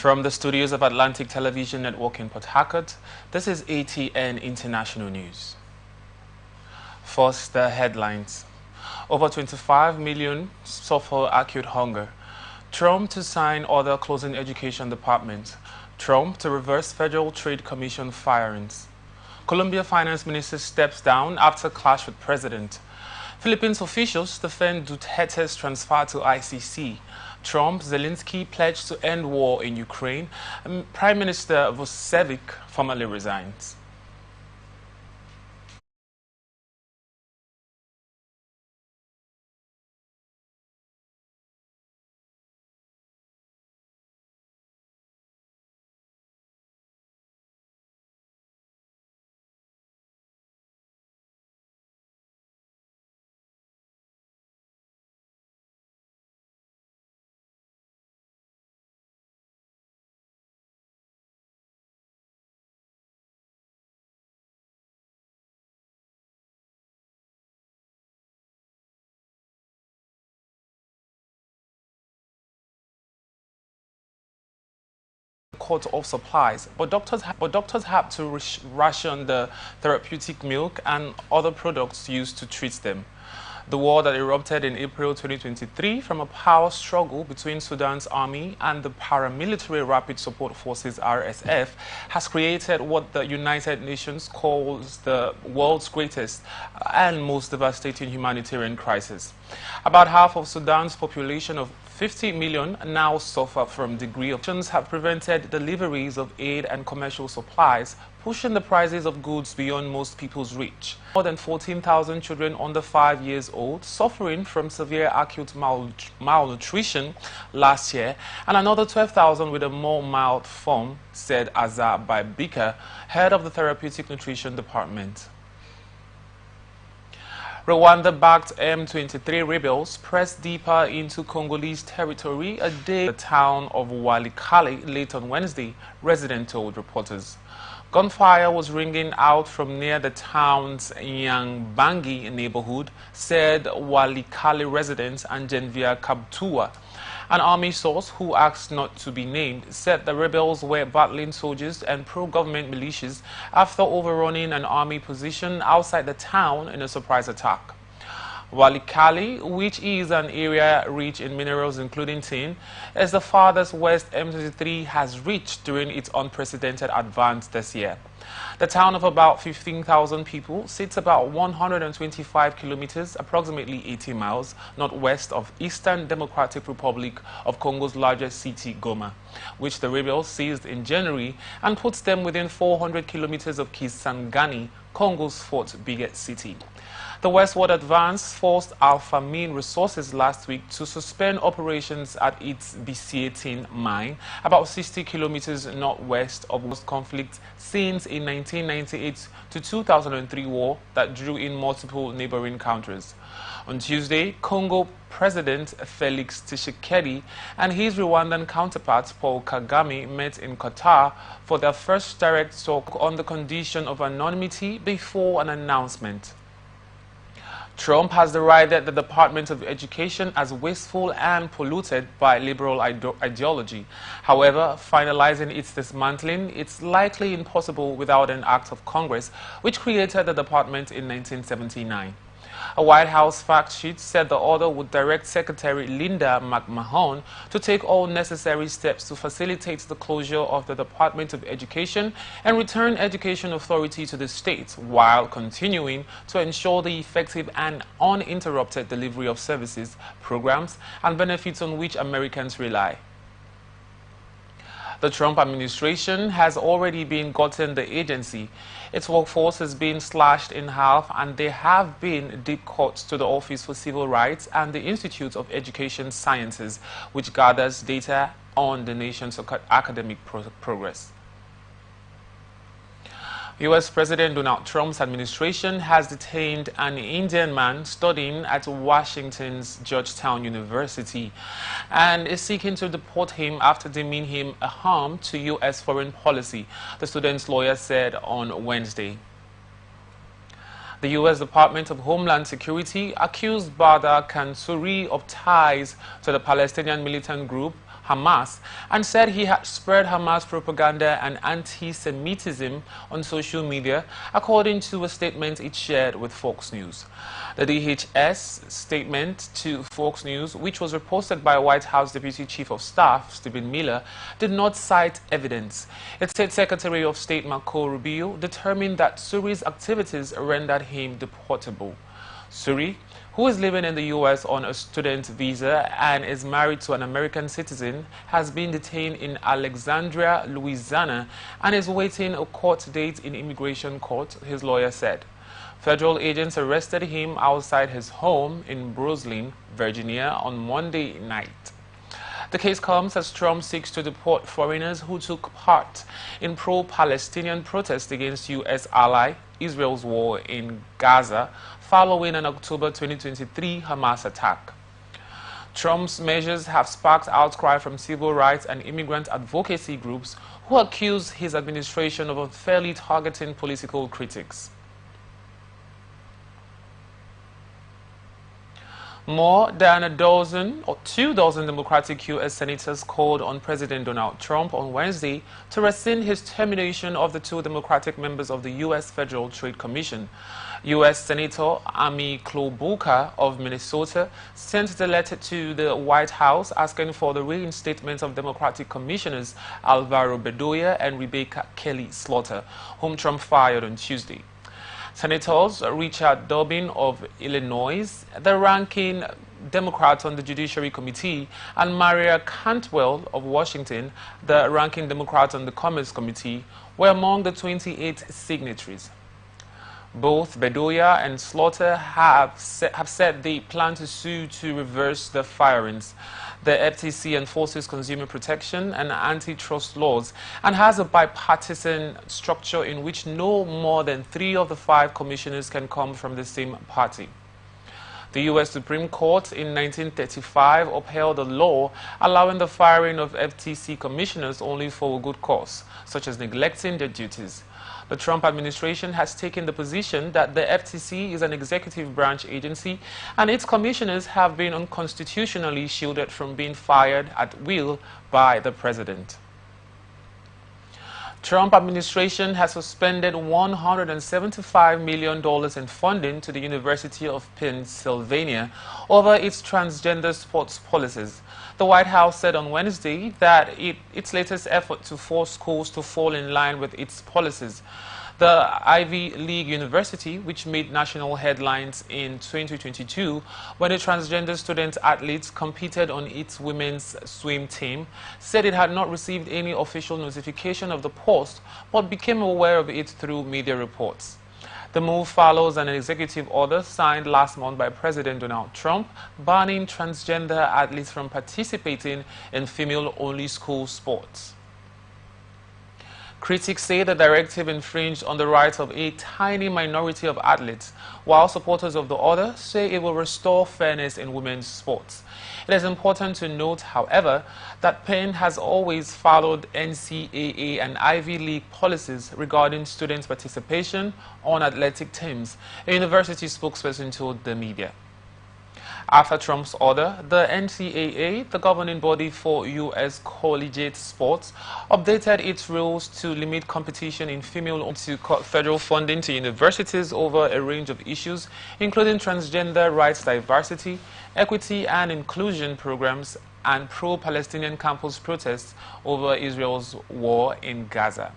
From the studios of Atlantic Television Network in Port Harcourt, this is ATN International News. First, the headlines. Over 25 million suffer acute hunger. Trump to sign order closing education departments. Trump to reverse Federal Trade Commission firings. Colombia Finance Minister steps down after clash with President. Philippines officials defend Duterte's transfer to ICC. Trump, Zelensky pledged to end war in Ukraine. Prime Minister Vucevic formally resigns. Court of supplies, but doctors have to ration the therapeutic milk and other products used to treat them. The war that erupted in April 2023 from a power struggle between Sudan's army and the paramilitary Rapid Support Forces RSF has created what the United Nations calls the world's greatest and most devastating humanitarian crisis. About half of Sudan's population of 50 million now suffer from degree of tensions have prevented deliveries of aid and commercial supplies, pushing the prices of goods beyond most people's reach. More than 14,000 children under 5 years old suffering from severe acute malnutrition last year, and another 12,000 with a more mild form, said Azar Baibika, head of the Therapeutic Nutrition Department. Rwanda-backed M23 rebels pressed deeper into Congolese territory a day in the town of Walikale late on Wednesday, residents told reporters. Gunfire was ringing out from near the town's Yangbangi neighborhood, said Walikale residents and Genvia Kabtua. An army source who asked not to be named said the rebels were battling soldiers and pro-government militias after overrunning an army position outside the town in a surprise attack. Walikale, which is an area rich in minerals including tin, is the farthest west M23 has reached during its unprecedented advance this year. The town of about 15,000 people sits about 125 kilometers, approximately 80 miles, northwest of Eastern Democratic Republic of Congo's largest city, Goma, which the rebels seized in January and puts them within 400 kilometers of Kisangani, Congo's fourth biggest city. The westward advance forced Alpha Mine Resources last week to suspend operations at its Bisietin mine, about 60 kilometers northwest of the conflict since a 1998 to 2003 war that drew in multiple neighboring countries. On Tuesday, Congo President Felix Tshisekedi and his Rwandan counterpart Paul Kagame met in Qatar for their first direct talk on the condition of anonymity before an announcement. Trump has derided the Department of Education as wasteful and polluted by liberal ideology. However, finalizing its dismantling is likely impossible without an act of Congress, which created the department in 1979. A White House fact sheet said the order would direct Secretary Linda McMahon to take all necessary steps to facilitate the closure of the Department of Education and return education authority to the states, while continuing to ensure the effective and uninterrupted delivery of services, programs, and benefits on which Americans rely. The Trump administration has already been gutting the agency. Its workforce has been slashed in half, and there have been deep cuts to the Office for Civil Rights and the Institute of Education Sciences, which gathers data on the nation's academic progress. U.S. President Donald Trump's administration has detained an Indian man studying at Washington's Georgetown University and is seeking to deport him after deeming him a harm to U.S. foreign policy, the student's lawyer said on Wednesday. The U.S. Department of Homeland Security accused Badr Kansouri of ties to the Palestinian militant group Hamas, and said he had spread Hamas propaganda and anti-Semitism on social media, according to a statement it shared with Fox News. The DHS statement to Fox News, which was reposted by White House Deputy Chief of Staff Stephen Miller, did not cite evidence. It said Secretary of State Marco Rubio determined that Suri's activities rendered him deportable. Suri, who is living in the U.S. on a student visa and is married to an American citizen, has been detained in Alexandria, Louisiana, and is waiting a court date in immigration court, his lawyer said. Federal agents arrested him outside his home in Breslin, Virginia, on Monday night. The case comes as Trump seeks to deport foreigners who took part in pro-Palestinian protests against U.S. ally Israel's war in Gaza following an October 2023 Hamas attack. Trump's measures have sparked outcry from civil rights and immigrant advocacy groups who accuse his administration of unfairly targeting political critics. More than 2 dozen Democratic U.S. senators called on President Donald Trump on Wednesday to rescind his termination of the 2 Democratic members of the U.S. Federal Trade Commission. U.S. Senator Amy Klobuchar of Minnesota sent the letter to the White House asking for the reinstatement of Democratic Commissioners Alvaro Bedoya and Rebecca Kelly Slaughter, whom Trump fired on Tuesday. Senators Richard Durbin of Illinois, the ranking Democrat on the Judiciary Committee, and Maria Cantwell of Washington, the ranking Democrat on the Commerce Committee, were among the 28 signatories. Both Bedoya and Slaughter have said they plan to sue to reverse the firings. The FTC enforces consumer protection and antitrust laws and has a bipartisan structure in which no more than 3 of the 5 commissioners can come from the same party. The U.S. Supreme Court in 1935 upheld a law allowing the firing of FTC commissioners only for a good cause, such as neglecting their duties. The Trump administration has taken the position that the FTC is an executive branch agency and its commissioners have been unconstitutionally shielded from being fired at will by the president. Trump administration has suspended $175 million in funding to the University of Pennsylvania over its transgender sports policies. The White House said on Wednesday that its latest effort to force schools to fall in line with its policies. The Ivy League university, which made national headlines in 2022 when a transgender student athletes competed on its women's swim team, said it had not received any official notification of the post but became aware of it through media reports. The move follows an executive order signed last month by President Donald Trump banning transgender athletes from participating in female-only school sports. Critics say the directive infringed on the rights of a tiny minority of athletes, while supporters of the order say it will restore fairness in women's sports. It is important to note, however, that Penn has always followed NCAA and Ivy League policies regarding student participation on athletic teams, a university spokesperson told the media. After Trump's order, the NCAA, the governing body for U.S. collegiate sports, updated its rules to limit competition in female to cut federal funding to universities over a range of issues, including transgender rights, diversity, equity and inclusion programs, and pro-Palestinian campus protests over Israel's war in Gaza.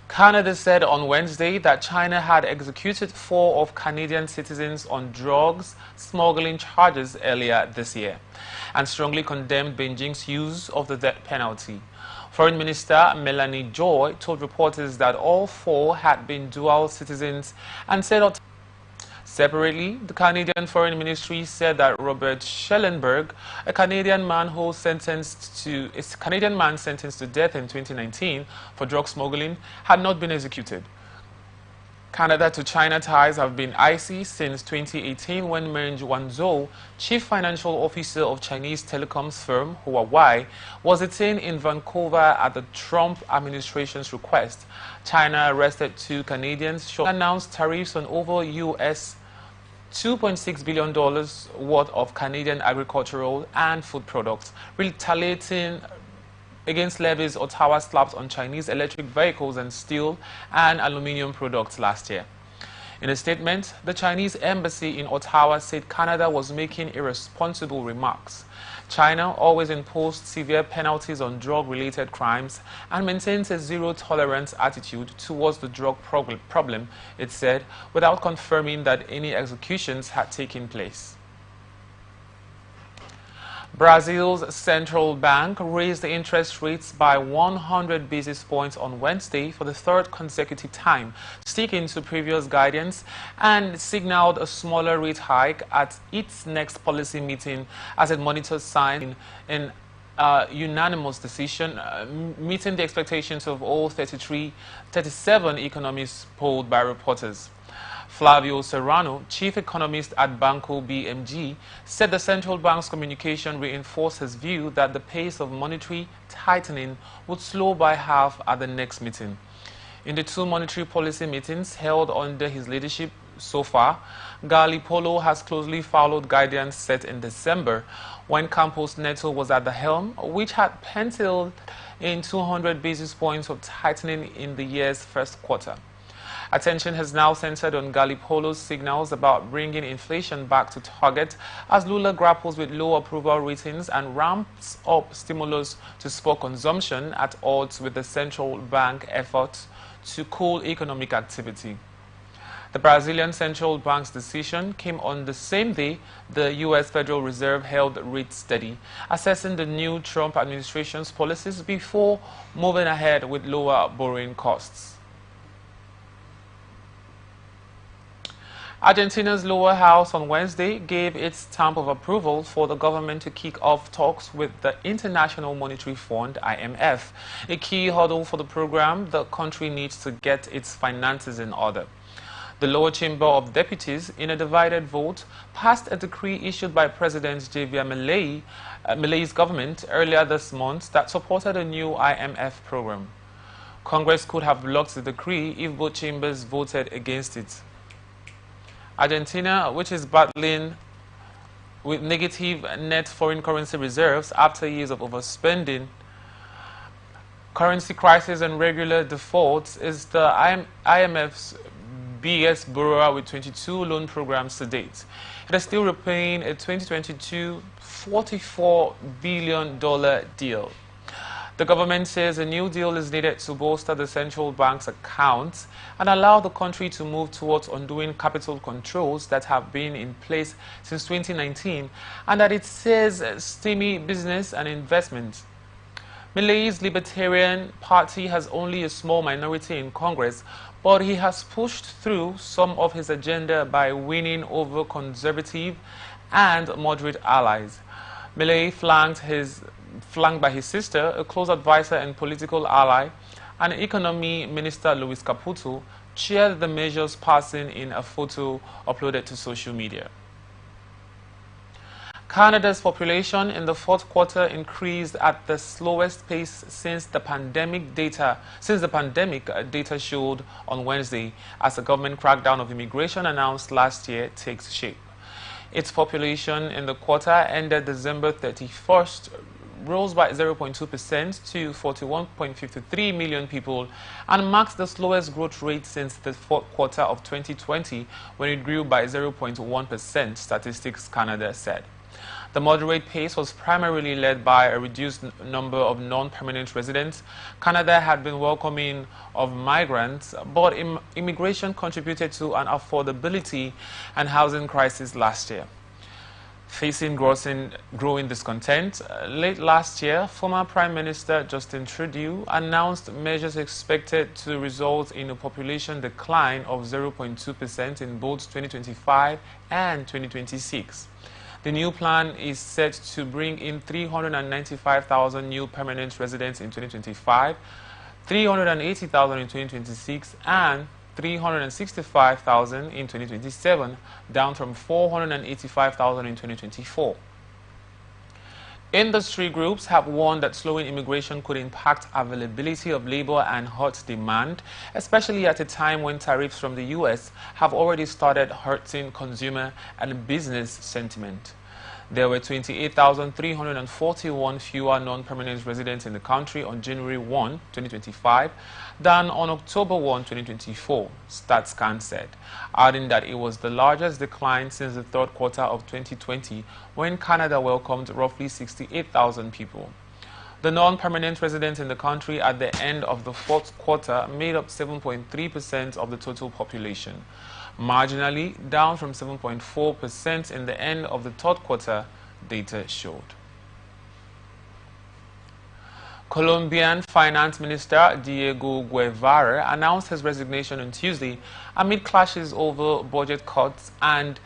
Canada said on Wednesday that China had executed 4 of Canadian citizens on drugs smuggling charges earlier this year and strongly condemned Beijing's use of the death penalty. Foreign Minister Melanie Joy told reporters that all 4 had been dual citizens and said separately, the Canadian Foreign Ministry said that Robert Schellenberg, a Canadian man sentenced to death in 2019 for drug smuggling, had not been executed. Canada to China ties have been icy since 2018 when Meng Wanzhou, chief financial officer of Chinese telecoms firm Huawei, was detained in Vancouver at the Trump administration's request. China arrested 2 Canadians, announced tariffs on over $2.6 billion worth of Canadian agricultural and food products, retaliating against levies Ottawa slapped on Chinese electric vehicles and steel and aluminium products last year. In a statement, the Chinese embassy in Ottawa said Canada was making irresponsible remarks. China always imposed severe penalties on drug-related crimes and maintains a zero-tolerance attitude towards the drug problem, it said, without confirming that any executions had taken place. Brazil's central bank raised the interest rates by 100 basis points on Wednesday for the third consecutive time, sticking to previous guidance, and signaled a smaller rate hike at its next policy meeting as it monitors signs in a unanimous decision, meeting the expectations of all 37 economists polled by reporters. Flavio Serrano, chief economist at Banco BMG, said the central bank's communication reinforced his view that the pace of monetary tightening would slow by half at the next meeting. In the two monetary policy meetings held under his leadership so far, Galipolo has closely followed guidance set in December when Campos Neto was at the helm, which had penciled in 200 basis points of tightening in the year's first quarter. Attention has now centered on Galipolo's signals about bringing inflation back to target as Lula grapples with low approval ratings and ramps up stimulus to spur consumption at odds with the central bank efforts to cool economic activity. The Brazilian central bank's decision came on the same day the U.S. Federal Reserve held rates steady, assessing the new Trump administration's policies before moving ahead with lower borrowing costs. Argentina's lower house on Wednesday gave its stamp of approval for the government to kick off talks with the International Monetary Fund, IMF, a key hurdle for the program the country needs to get its finances in order. The lower chamber of deputies, in a divided vote, passed a decree issued by President Javier Milei's government earlier this month that supported a new IMF program. Congress could have blocked the decree if both chambers voted against it. Argentina, which is battling with negative net foreign currency reserves after years of overspending, currency crisis and regular defaults, is the IMF's biggest borrower with 22 loan programs to date. It is still repaying a 2022 $44 billion deal. The government says a new deal is needed to bolster the central bank's accounts and allow the country to move towards undoing capital controls that have been in place since 2019, and that it says stimulate business and investment. Milei's Libertarian Party has only a small minority in Congress, but he has pushed through some of his agenda by winning over conservative and moderate allies. Milei, flanked by his sister, a close advisor and political ally, and Economy Minister Luis Caputo, chaired the measures passing in a photo uploaded to social media. Canada's population in the fourth quarter increased at the slowest pace since the pandemic data showed on Wednesday, as the government crackdown of immigration announced last year takes shape. Its population in the quarter ended December 31st rose by 0.2% to 41.53 million people and marks the slowest growth rate since the fourth quarter of 2020, when it grew by 0.1%, Statistics Canada said. The moderate pace was primarily led by a reduced number of non-permanent residents. Canada had been welcoming of migrants, but immigration contributed to an affordability and housing crisis last year. Facing growing discontent, late last year, former Prime Minister Justin Trudeau announced measures expected to result in a population decline of 0.2% in both 2025 and 2026. The new plan is set to bring in 395,000 new permanent residents in 2025, 380,000 in 2026, and 365,000 in 2027, down from 485,000 in 2024. Industry groups have warned that slowing immigration could impact availability of labor and hurt demand, especially at a time when tariffs from the U.S. have already started hurting consumer and business sentiment. There were 28,341 fewer non-permanent residents in the country on January 1, 2025 than on October 1, 2024, StarTimes said, adding that it was the largest decline since the third quarter of 2020 when Canada welcomed roughly 68,000 people. The non-permanent residents in the country at the end of the fourth quarter made up 7.3% of the total population, marginally down from 7.4% in the end of the third quarter, data showed. Colombian Finance Minister Diego Guevara announced his resignation on Tuesday amid clashes over budget cuts and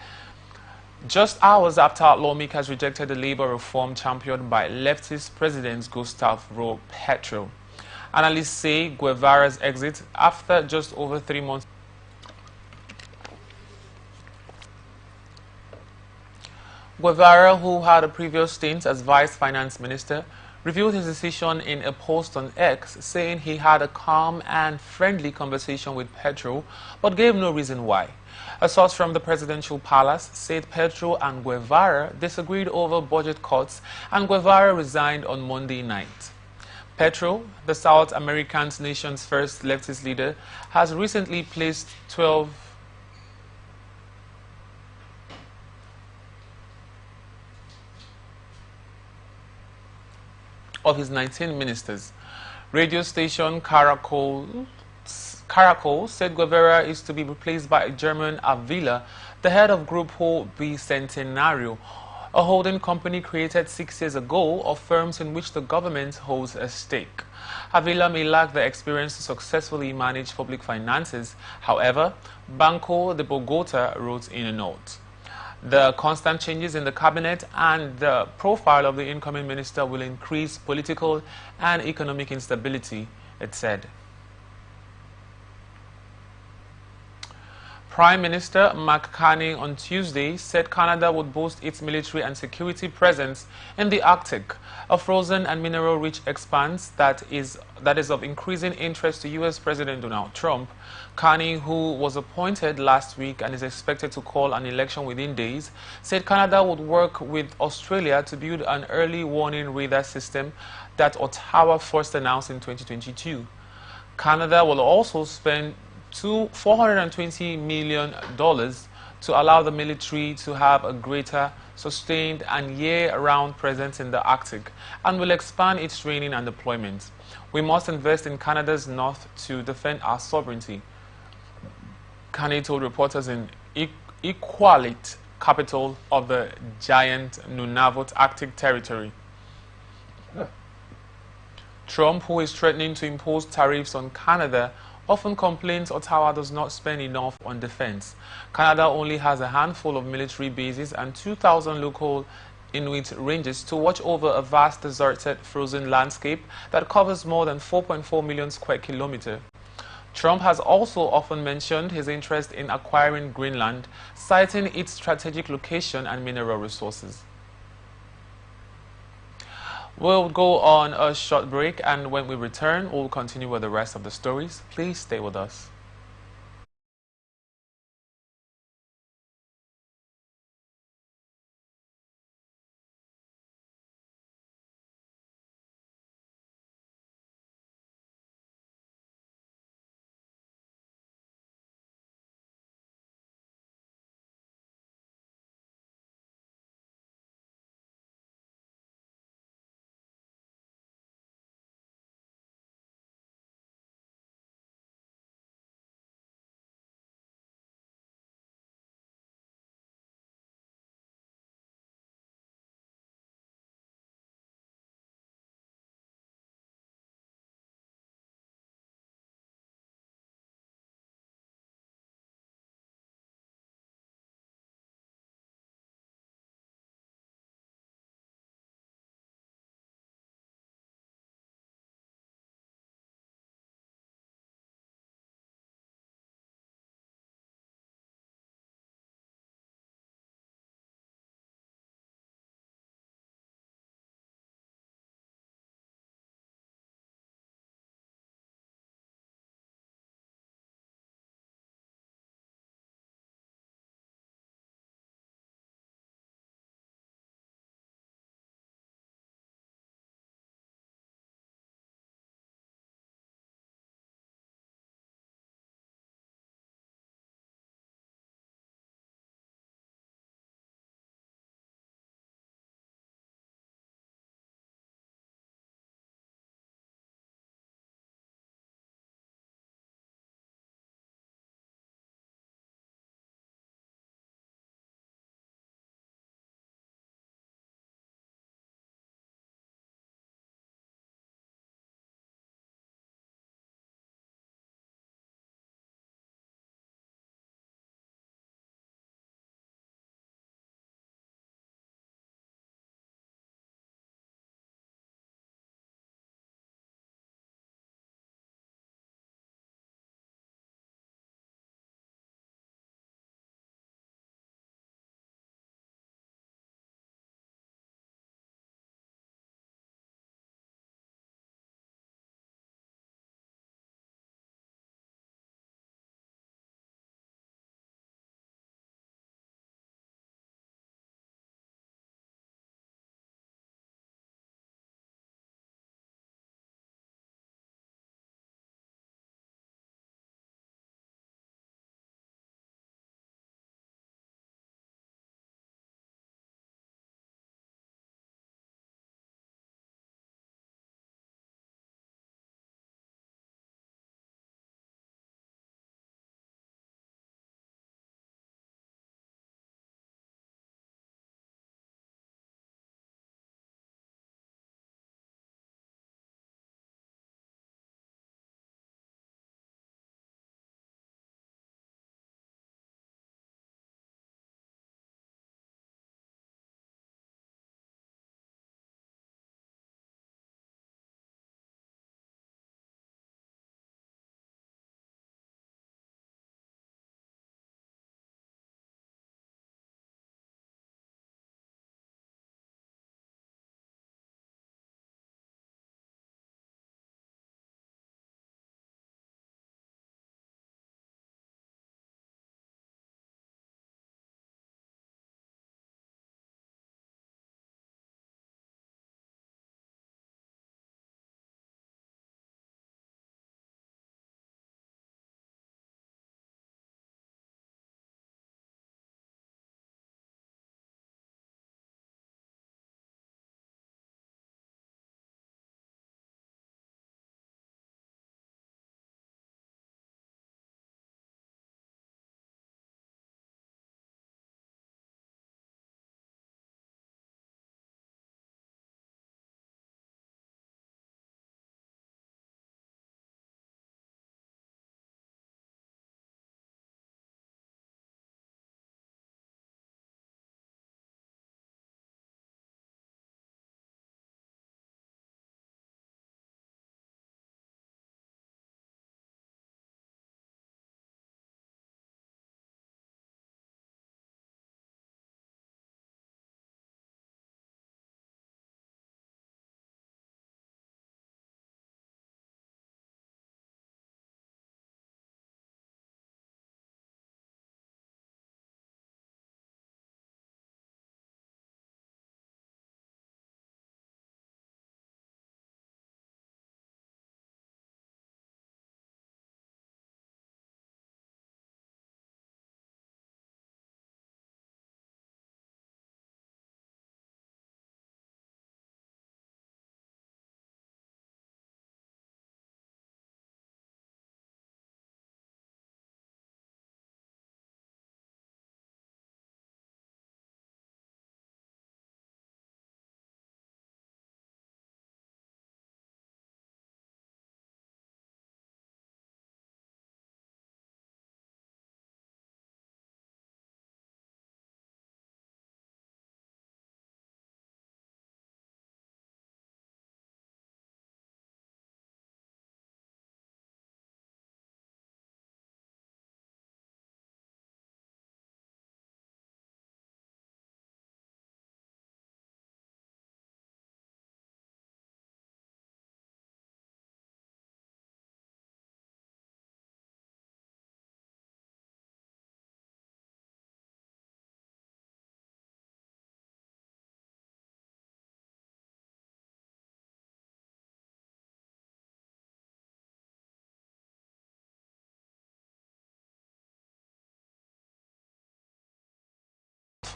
just hours after lawmakers rejected the labor reform championed by leftist President Gustavo Petro. Analysts say Guevara's exit after just over 3 months. Guevara, who had a previous stint as vice finance minister, revealed his decision in a post on X, saying he had a calm and friendly conversation with Petro, but gave no reason why. A source from the presidential palace said Petro and Guevara disagreed over budget cuts, and Guevara resigned on Monday night. Petro, the South American nation's first leftist leader, has recently placed 12 of his 19 ministers. Radio station Caracol said Guevara is to be replaced by German Avila, the head of Grupo Bicentenario, a holding company created 6 years ago of firms in which the government holds a stake. Avila may lack the experience to successfully manage public finances. However, Banco de Bogota wrote in a note. The constant changes in the cabinet and the profile of the incoming minister will increase political and economic instability, it said. Prime Minister Mark Carney on Tuesday said Canada would boost its military and security presence in the Arctic, a frozen and mineral-rich expanse that is of increasing interest to U.S. President Donald Trump. Carney, who was appointed last week and is expected to call an election within days, said Canada would work with Australia to build an early warning radar system that Ottawa first announced in 2022. Canada will also spend $420 million to allow the military to have a greater, sustained and year-round presence in the Arctic and will expand its training and deployment. We must invest in Canada's north to defend our sovereignty, Carney told reporters in Iqaluit, capital of the giant Nunavut Arctic territory. Trump, who is threatening to impose tariffs on Canada, often complains Ottawa does not spend enough on defense. Canada only has a handful of military bases and 2,000 local Inuit ranges to watch over a vast deserted frozen landscape that covers more than 4.4 million square kilometers. Trump has also often mentioned his interest in acquiring Greenland, citing its strategic location and mineral resources. We'll go on a short break, and when we return, we'll continue with the rest of the stories. Please stay with us.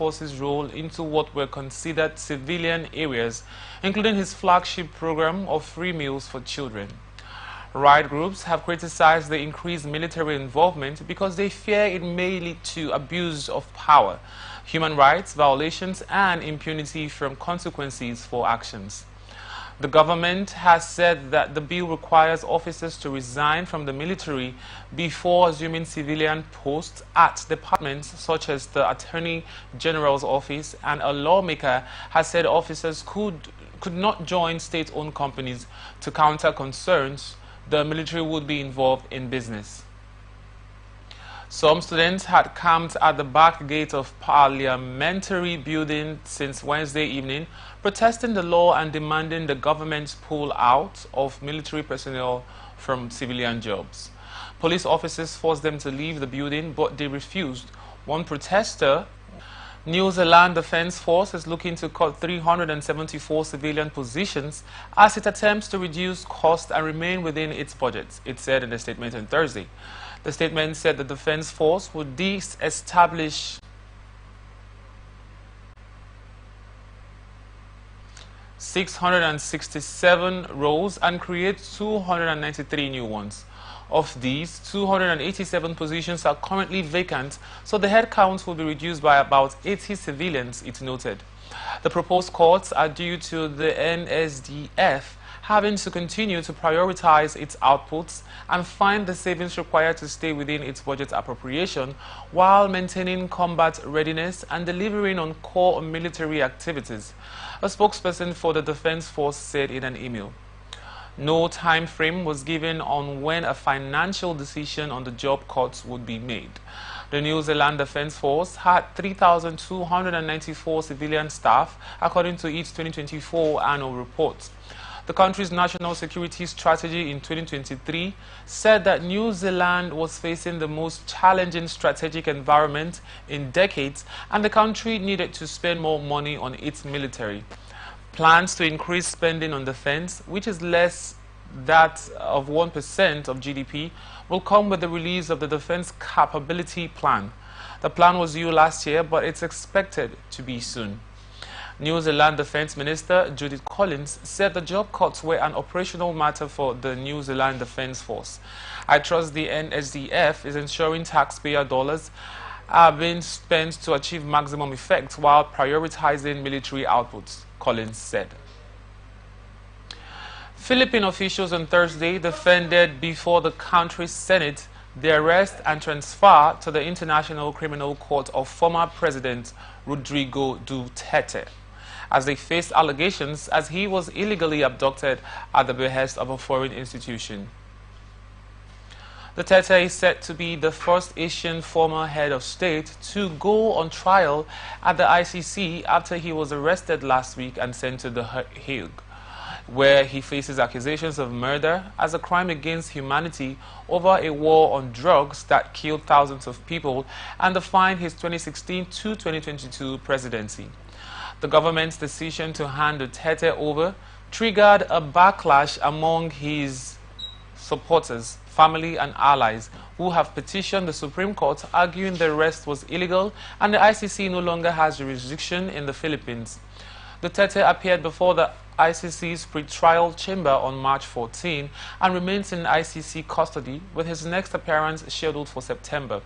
forces role into what were considered civilian areas, including his flagship program of free meals for children. Riot groups have criticized the increased military involvement because they fear it may lead to abuse of power, human rights violations, and impunity from consequences for actions. The government has said that the bill requires officers to resign from the military before assuming civilian posts at departments such as the Attorney General's office, and a lawmaker has said officers could not join state-owned companies to counter concerns the military would be involved in business. Some students had camped at the back gate of Parliamentary building since Wednesday evening, protesting the law and demanding the government pull out of military personnel from civilian jobs. Police officers forced them to leave the building, but they refused. One protester, New Zealand Defence Force, is looking to cut 374 civilian positions as it attempts to reduce costs and remain within its budget, it said in a statement on Thursday. The statement said the Defence Force would de-establish 667 roles and create 293 new ones. Of these, 287 positions are currently vacant, so the headcount will be reduced by about 80 civilians, it noted. The proposed cuts are due to the NSDF having to continue to prioritize its outputs and find the savings required to stay within its budget appropriation while maintaining combat readiness and delivering on core military activities, a spokesperson for the Defence Force said in an email. No time frame was given on when a financial decision on the job cuts would be made. The New Zealand Defence Force had 3,294 civilian staff, according to its 2024 annual report. The country's national security strategy in 2023 said that New Zealand was facing the most challenging strategic environment in decades, and the country needed to spend more money on its military. Plans to increase spending on defense, which is less that of 1% of GDP, will come with the release of the Defense Capability Plan. The plan was due last year, but it's expected to be soon. New Zealand Defence Minister Judith Collins said the job cuts were an operational matter for the New Zealand Defence Force. I trust the NSDF is ensuring taxpayer dollars are being spent to achieve maximum effect while prioritizing military outputs, Collins said. Philippine officials on Thursday defended before the country's Senate the arrest and transfer to the International Criminal Court of former President Rodrigo Duterte, as they faced allegations as he was illegally abducted at the behest of a foreign institution. Duterte is said to be the first Asian former head of state to go on trial at the ICC after he was arrested last week and sent to The Hague, where he faces accusations of murder as a crime against humanity over a war on drugs that killed thousands of people and defined his 2016 to 2022 presidency. The government's decision to hand Duterte over triggered a backlash among his supporters, family and allies who have petitioned the Supreme Court, arguing the arrest was illegal and the ICC no longer has jurisdiction in the Philippines. Duterte appeared before the ICC's pre-trial chamber on March 14 and remains in ICC custody, with his next appearance scheduled for September.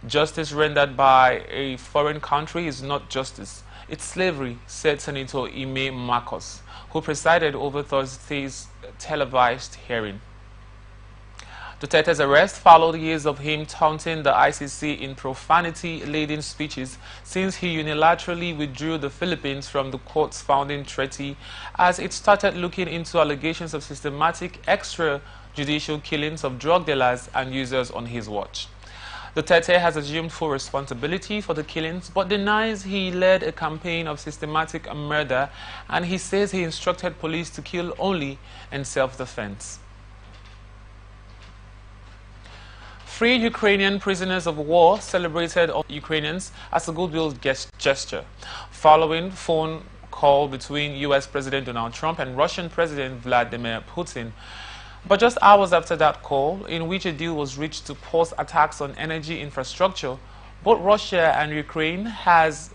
Justice rendered by a foreign country is not justice. It's slavery, said Senator Ime Marcos, who presided over Thursday's televised hearing. Duterte's arrest followed years of him taunting the ICC in profanity-laden speeches since he unilaterally withdrew the Philippines from the court's founding treaty as it started looking into allegations of systematic extrajudicial killings of drug dealers and users on his watch. Duterte has assumed full responsibility for the killings but denies he led a campaign of systematic murder, and he says he instructed police to kill only in self-defense. Freed Ukrainian prisoners of war celebrated on Ukrainians as a goodwill gesture, following phone call between U.S. President Donald Trump and Russian President Vladimir Putin. But just hours after that call, in which a deal was reached to pause attacks on energy infrastructure, both Russia and Ukraine has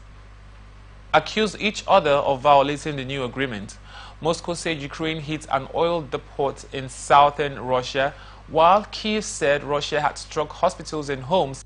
accused each other of violating the new agreement. Moscow said Ukraine hit an oil depot in southern Russia, while Kiev said Russia had struck hospitals and homes.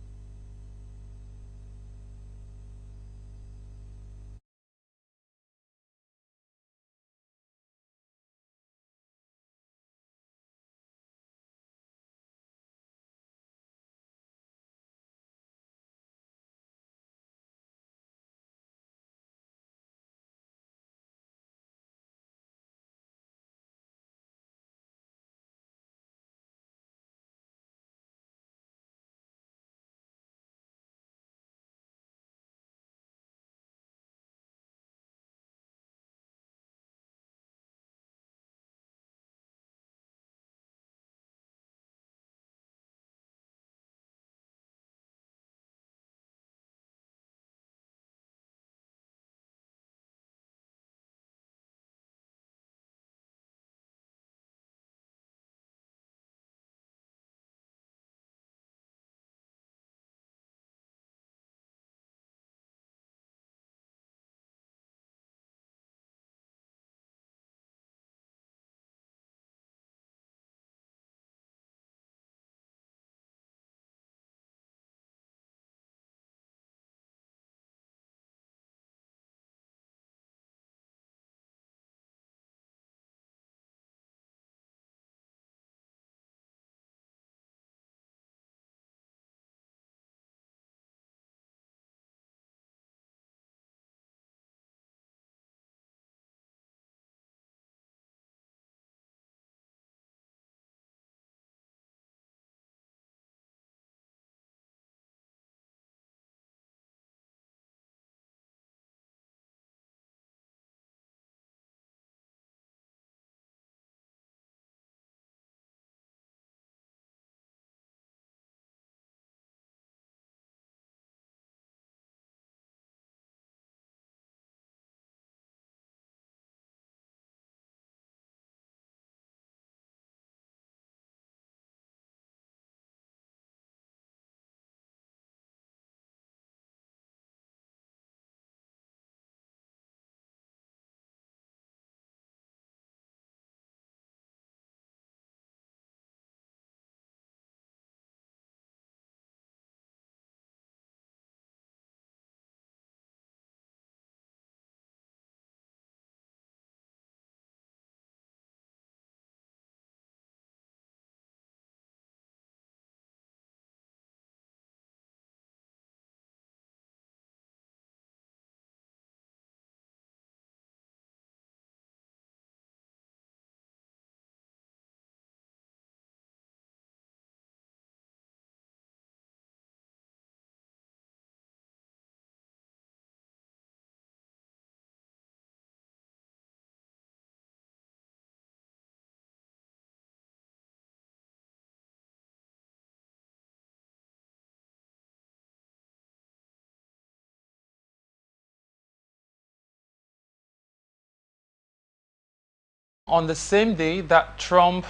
On the same day that Trump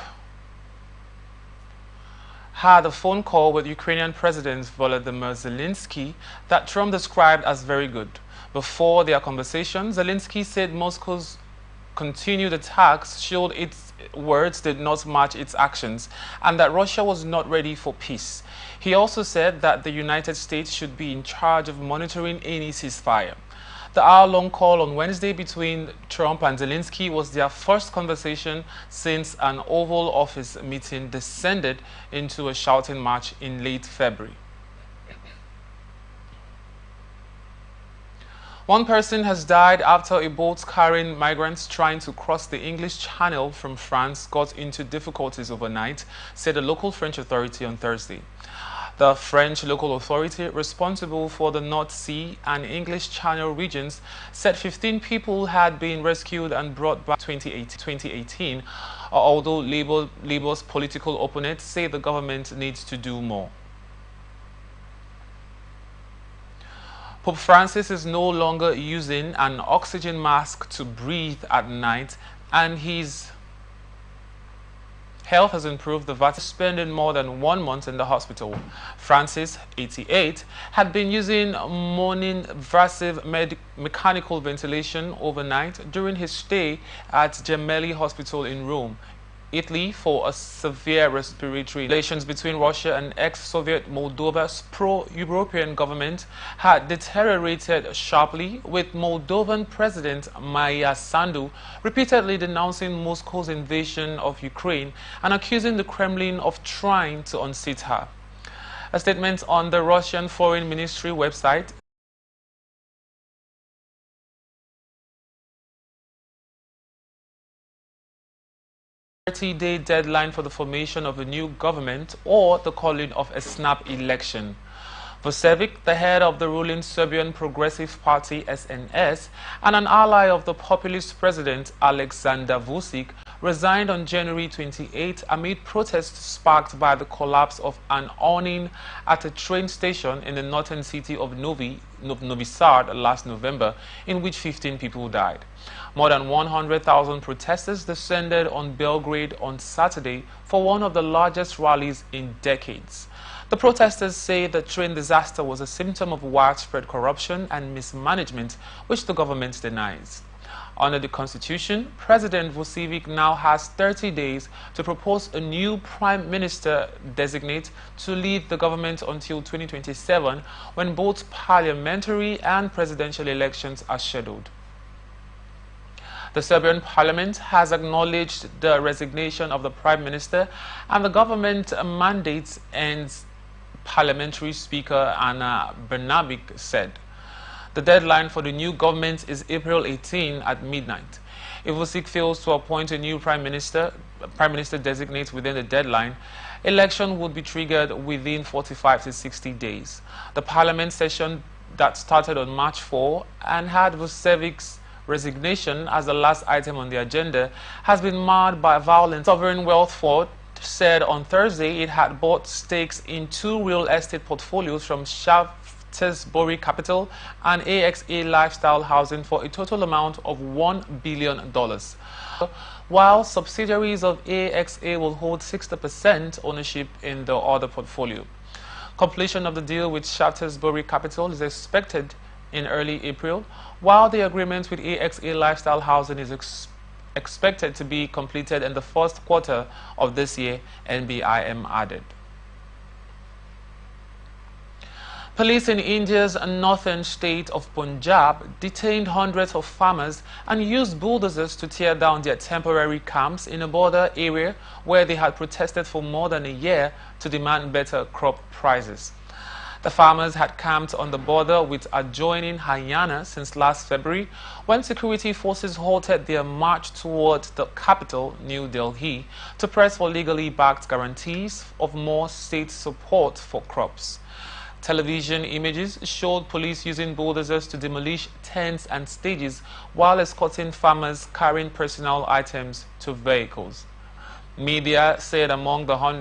had a phone call with Ukrainian President Volodymyr Zelensky that Trump described as very good. Before their conversation, Zelensky said Moscow's continued attacks showed its words did not match its actions and that Russia was not ready for peace. He also said that the United States should be in charge of monitoring any ceasefire. The hour-long call on Wednesday between Trump and Zelensky was their first conversation since an Oval Office meeting descended into a shouting match in late February. One person has died after a boat carrying migrants trying to cross the English Channel from France got into difficulties overnight, said a local French authority on Thursday. The French local authority responsible for the North Sea and English Channel regions said 15 people had been rescued and brought back in 2018, although Labour's political opponents say the government needs to do more. Pope Francis is no longer using an oxygen mask to breathe at night, and his health has improved, the vet is spending more than 1 month in the hospital. Francis, 88, had been using non-invasive mechanical ventilation overnight during his stay at Gemelli Hospital in Rome, Italy, for a severe respiratory. Relations between Russia and ex-Soviet Moldova's pro-European government had deteriorated sharply, with Moldovan President Maia Sandu repeatedly denouncing Moscow's invasion of Ukraine and accusing the Kremlin of trying to unseat her. A statement on the Russian Foreign Ministry website day deadline for the formation of a new government or the calling of a snap election. Vucevic, the head of the ruling Serbian Progressive Party SNS and an ally of the populist president Aleksandar Vučić, resigned on January 28 amid protests sparked by the collapse of an awning at a train station in the northern city of Novi Sad last November, in which 15 people died. More than 100,000 protesters descended on Belgrade on Saturday for one of the largest rallies in decades. The protesters say the train disaster was a symptom of widespread corruption and mismanagement, which the government denies. Under the Constitution, President Vucevic now has 30 days to propose a new Prime Minister designate to lead the government until 2027, when both parliamentary and presidential elections are scheduled. The Serbian parliament has acknowledged the resignation of the Prime Minister, and the government mandate ends, Parliamentary Speaker Ana Brnabić said. The deadline for the new government is April 18 at midnight. If Vučić fails to appoint a new Prime Minister designate within the deadline, election would be triggered within 45 to 60 days. The parliament session that started on March 4 and had Vucevic's resignation as the last item on the agenda has been marred by violence. Sovereign Wealth Fund said on Thursday it had bought stakes in 2 real estate portfolios from Shaftesbury Capital and AXA Lifestyle Housing for a total amount of $1 billion, while subsidiaries of AXA will hold 60% ownership in the other portfolio. Completion of the deal with Shaftesbury Capital is expected in early April, while the agreement with AXA Lifestyle Housing is expected to be completed in the first quarter of this year, NBIM added. Police in India's northern state of Punjab detained hundreds of farmers and used bulldozers to tear down their temporary camps in a border area where they had protested for more than a year to demand better crop prices. The farmers had camped on the border with adjoining Haryana since last February, when security forces halted their march towards the capital, New Delhi, to press for legally backed guarantees of more state support for crops. Television images showed police using bulldozers to demolish tents and stages while escorting farmers carrying personal items to vehicles. Media said among the hundreds